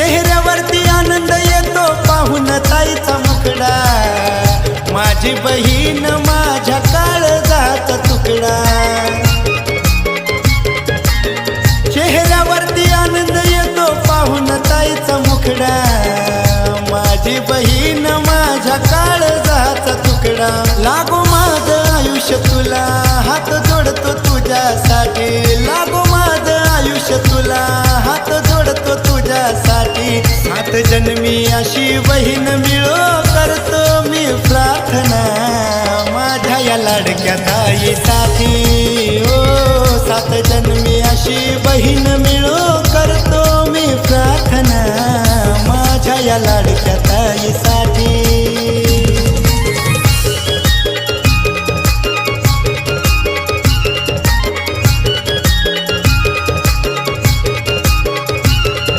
चेहऱ्यावरती आनंद येतो पाहून ताईचा मुखडा, माझी बहीण माझ्या काळजाचा तुकडा. चेहऱ्यावरती आनंद येतो पाहून ताईचा मुखडा, माझी बहीण माझ्या काळजाचा तुकडा. लागो माझं आयुष्य तुला, हात जोडतो तुझ्यासाठी. लागो माझं आयुष्य तुला, हात जोडतो तुझ्यासाठी. 7 जन्मी अशी बहीण मिळो करतो मी प्रार्थना, माझ्या या लाडक्या ताईसाठी. ओ 7 जन्मी अशी बहीण मिळो करतो मी प्रार्थना, माझ्या या लाडक्या ताईसाठी.